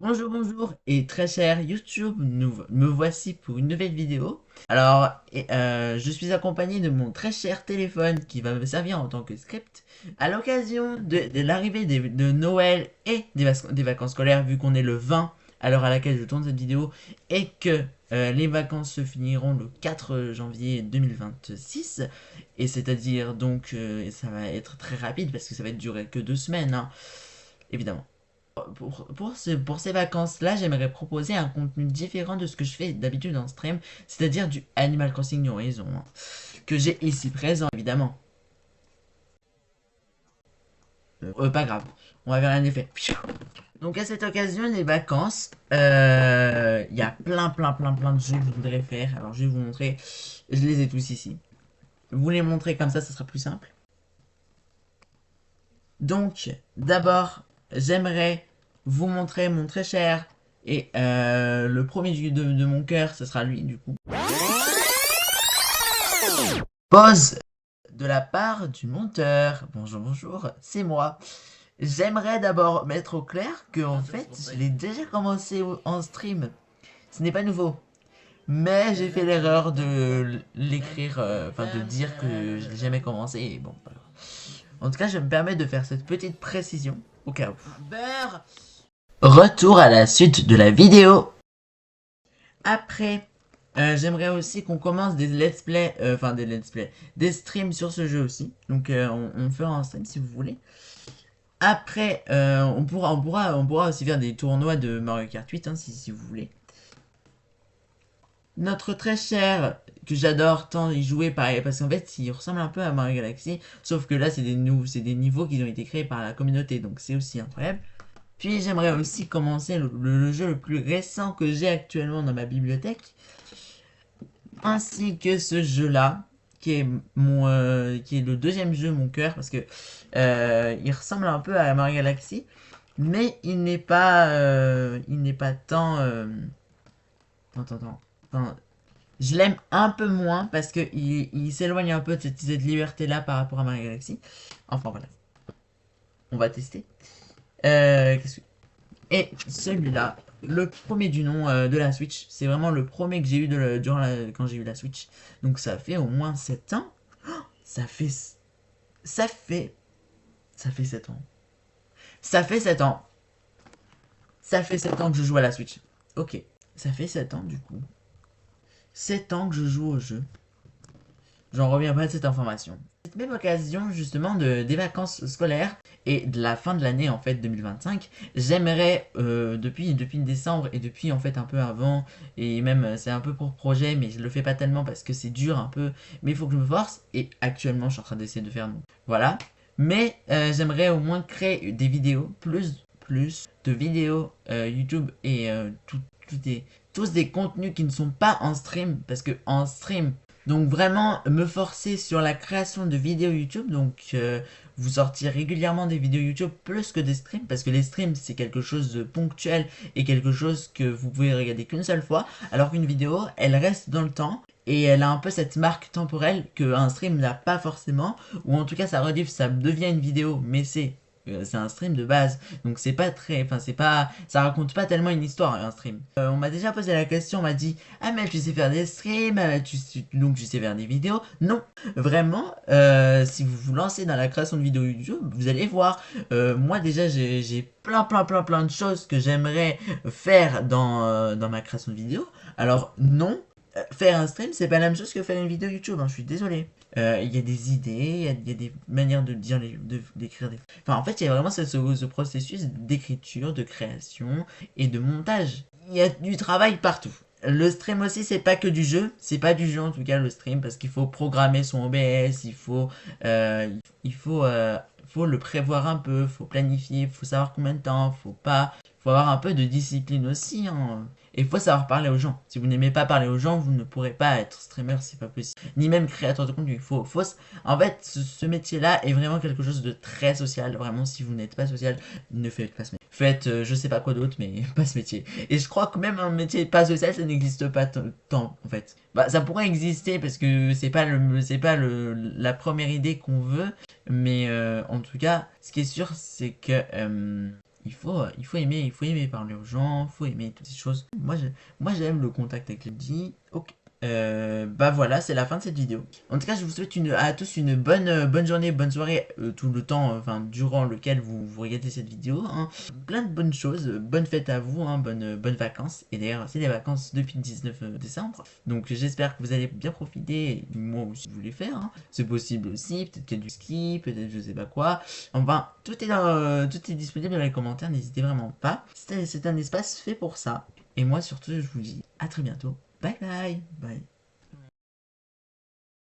Bonjour, bonjour et très cher YouTube, me voici pour une nouvelle vidéo. Je suis accompagné de mon très cher téléphone qui va me servir en tant que script à l'occasion de l'arrivée de Noël et des vacances scolaires, vu qu'on est le 20 à l'heure à laquelle je tourne cette vidéo et que les vacances se finiront le 4 janvier 2026. Et c'est-à-dire donc, ça va être très rapide parce que ça va durer que 2 semaines, hein, évidemment. Pour ces vacances-là, j'aimerais proposer un contenu différent de ce que je fais d'habitude en stream, c'est-à-dire du Animal Crossing New Horizons, hein, que j'ai ici présent, évidemment. Pas grave, on va faire un effet. Donc à cette occasion, les vacances, il y a plein de jeux que je voudrais faire. Alors je vais vous montrer, je les ai tous ici. Vous les montrer comme ça sera plus simple. Donc, d'abord, j'aimerais vous montrer mon très cher et le premier de mon cœur, ce sera lui du coup. Pause de la part du monteur. Bonjour, bonjour, c'est moi. J'aimerais d'abord mettre au clair que en fait, je l'ai déjà commencé en stream. Ce n'est pas nouveau. Mais j'ai fait l'erreur de l'écrire, enfin de dire que je l'ai jamais commencé. Et bon, voilà. En tout cas, je me permets de faire cette petite précision au cas où. Beurre. Retour à la suite de la vidéo. Après, j'aimerais aussi qu'on commence des let's play, des streams sur ce jeu aussi. Donc on fera un stream si vous voulez. Après, on pourra aussi faire des tournois de Mario Kart 8 hein, si vous voulez. Notre très cher, que j'adore tant y jouer pareil, parce qu'en fait il ressemble un peu à Mario Galaxy, sauf que là c'est des niveaux qui ont été créés par la communauté, donc c'est aussi incroyable. Puis j'aimerais aussi commencer le jeu le plus récent que j'ai actuellement dans ma bibliothèque, ainsi que ce jeu-là, qui est le deuxième jeu mon cœur, parce que il ressemble un peu à Mario Galaxy, mais il n'est pas tant, attends, je l'aime un peu moins parce que il s'éloigne un peu de cette liberté-là par rapport à Mario Galaxy. Enfin voilà, on va tester. Qu'est-ce que Et celui-là, le premier du nom de la Switch, c'est vraiment le premier que j'ai eu quand j'ai eu la Switch. Donc ça fait au moins 7 ans. Ça fait ça fait ça fait 7 ans. Ça fait 7 ans. Ça fait 7 ans que je joue à la Switch. OK, ça fait 7 ans du coup. 7 ans que je joue au jeu. J'en reviens pas de cette information. Cette même occasion justement des vacances scolaires et de la fin de l'année en fait 2025, j'aimerais depuis décembre et depuis en fait un peu avant et même c'est un peu pour projet mais je le fais pas tellement parce que c'est dur un peu mais il faut que je me force et actuellement je suis en train d'essayer de faire voilà. Mais j'aimerais au moins créer des vidéos plus de vidéos YouTube et tous des contenus qui ne sont pas en stream parce que en stream donc vraiment me forcer sur la création de vidéos YouTube, donc vous sortir régulièrement des vidéos YouTube plus que des streams, parce que les streams c'est quelque chose de ponctuel et quelque chose que vous pouvez regarder qu'une seule fois, alors qu'une vidéo elle reste dans le temps et elle a un peu cette marque temporelle qu'un stream n'a pas forcément, ou en tout cas ça devient une vidéo, mais c'est un stream de base, donc c'est pas très, enfin c'est pas, ça raconte pas tellement une histoire un stream. On m'a déjà posé la question, on m'a dit ah mais tu sais faire des streams, donc tu sais faire des vidéos. Non, vraiment, si vous vous lancez dans la création de vidéos YouTube, vous allez voir. Moi déjà j'ai plein de choses que j'aimerais faire dans ma création de vidéo. Alors non, faire un stream c'est pas la même chose que faire une vidéo YouTube, hein, je suis désolé. Il y a des idées, il y a des manières de dire, d'écrire des... Enfin, en fait, il y a vraiment ce processus d'écriture, de création et de montage. Il y a du travail partout. Le stream aussi, c'est pas que du jeu. C'est pas du jeu en tout cas le stream parce qu'il faut programmer son OBS, euh, faut le prévoir un peu, faut planifier, faut savoir combien de temps, faut avoir un peu de discipline aussi, hein. Et il faut savoir parler aux gens. Si vous n'aimez pas parler aux gens, vous ne pourrez pas être streamer, c'est pas possible. Ni même créateur de contenu. En fait, ce métier-là est vraiment quelque chose de très social. Vraiment, si vous n'êtes pas social, ne faites pas ce métier. Faites, je sais pas quoi d'autre, mais pas ce métier. Et je crois que même un métier pas social, ça n'existe pas tant, en fait. Bah, ça pourrait exister parce que c'est pas la première idée qu'on veut. Mais en tout cas, ce qui est sûr, c'est que il faut aimer parler aux gens, il faut aimer toutes ces choses. Moi j'aime le contact avec les gens. Ok. Bah voilà, c'est la fin de cette vidéo. En tout cas, je vous souhaite à tous une bonne journée, bonne soirée, tout le temps, enfin, durant lequel vous regardez cette vidéo. Hein. Plein de bonnes choses, bonne fête à vous, hein, bonnes vacances. Et d'ailleurs, c'est les vacances depuis le 19 décembre. Donc j'espère que vous allez bien profiter, et moi aussi je voulais faire. Hein. C'est possible aussi, peut-être qu'il y a du ski, peut-être je sais pas quoi. Enfin, tout est disponible dans les commentaires, n'hésitez vraiment pas. C'est un espace fait pour ça. Et moi surtout, je vous dis à très bientôt. Bye bye. Bye.